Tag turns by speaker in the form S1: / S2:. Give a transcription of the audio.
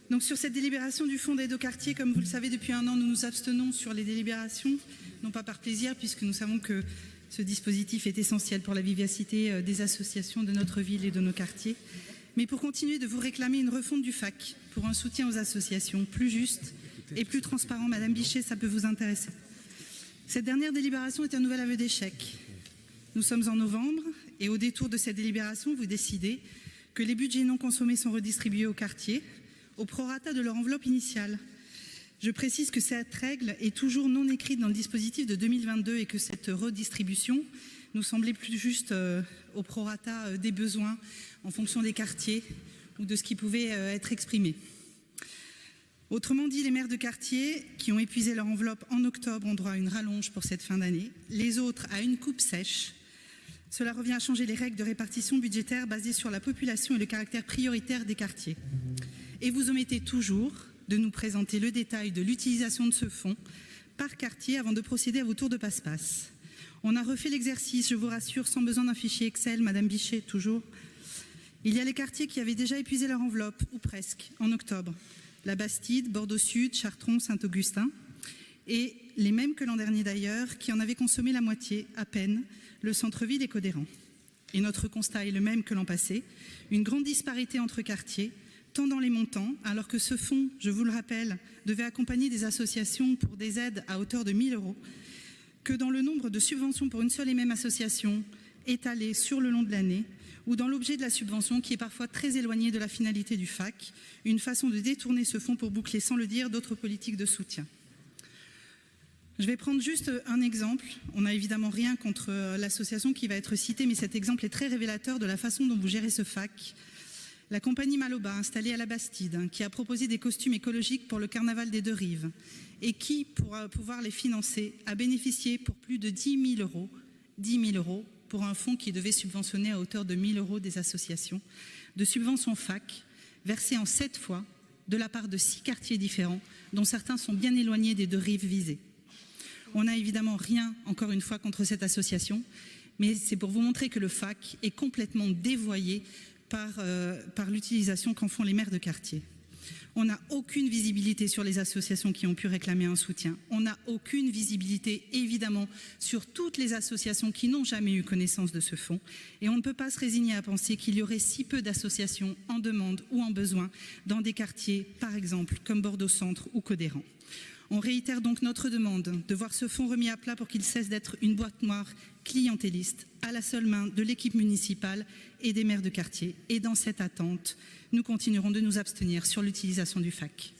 S1: Donc sur cette délibération du fonds d'aide au quartier, comme vous le savez, depuis un an, nous nous abstenons sur les délibérations, non pas par plaisir, puisque nous savons que ce dispositif est essentiel pour la vivacité des associations de notre ville et de nos quartiers, mais pour continuer de vous réclamer une refonte du FAC, pour un soutien aux associations plus juste et plus transparent. Madame Bichet, ça peut vous intéresser. Cette dernière délibération est un nouvel aveu d'échec. Nous sommes en novembre, et au détour de cette délibération, vous décidez que les budgets non consommés sont redistribués aux quartiers, au prorata de leur enveloppe initiale. Je précise que cette règle est toujours non écrite dans le dispositif de 2022 et que cette redistribution nous semblait plus juste au prorata des besoins en fonction des quartiers ou de ce qui pouvait être exprimé. Autrement dit, les maires de quartier qui ont épuisé leur enveloppe en octobre ont droit à une rallonge pour cette fin d'année, les autres à une coupe sèche. Cela revient à changer les règles de répartition budgétaire basées sur la population et le caractère prioritaire des quartiers. Et vous omettez toujours de nous présenter le détail de l'utilisation de ce fonds par quartier avant de procéder à vos tours de passe-passe. On a refait l'exercice, je vous rassure, sans besoin d'un fichier Excel, Madame Bichet, toujours. Il y a les quartiers qui avaient déjà épuisé leur enveloppe, ou presque, en octobre. La Bastide, Bordeaux-Sud, Chartron, Saint-Augustin. Et les mêmes que l'an dernier d'ailleurs, qui en avaient consommé la moitié, à peine, le centre-ville et Codéran. Et notre constat est le même que l'an passé, une grande disparité entre quartiers, tant dans les montants, alors que ce fonds, je vous le rappelle, devait accompagner des associations pour des aides à hauteur de 1 000 €, que dans le nombre de subventions pour une seule et même association étalées sur le long de l'année, ou dans l'objet de la subvention qui est parfois très éloigné de la finalité du FAC, une façon de détourner ce fonds pour boucler, sans le dire, d'autres politiques de soutien. Je vais prendre juste un exemple. On n'a évidemment rien contre l'association qui va être citée, mais cet exemple est très révélateur de la façon dont vous gérez ce FAC. La compagnie Maloba, installée à la Bastide, qui a proposé des costumes écologiques pour le carnaval des Deux Rives et qui, pour pouvoir les financer, a bénéficié pour plus de 10 000 €, 10 000 € pour un fonds qui devait subventionner à hauteur de 1 000 € des associations, de subventions FAC versées en 7 fois de la part de 6 quartiers différents, dont certains sont bien éloignés des Deux Rives visées. On n'a évidemment rien, encore une fois, contre cette association, mais c'est pour vous montrer que le FAC est complètement dévoyé par l'utilisation qu'en font les maires de quartier. On n'a aucune visibilité sur les associations qui ont pu réclamer un soutien. On n'a aucune visibilité, évidemment, sur toutes les associations qui n'ont jamais eu connaissance de ce fonds. Et on ne peut pas se résigner à penser qu'il y aurait si peu d'associations en demande ou en besoin dans des quartiers, par exemple, comme Bordeaux-Centre ou Codéran. On réitère donc notre demande de voir ce fonds remis à plat pour qu'il cesse d'être une boîte noire clientéliste à la seule main de l'équipe municipale et des maires de quartier. Et dans cette attente, nous continuerons de nous abstenir sur l'utilisation du FAC.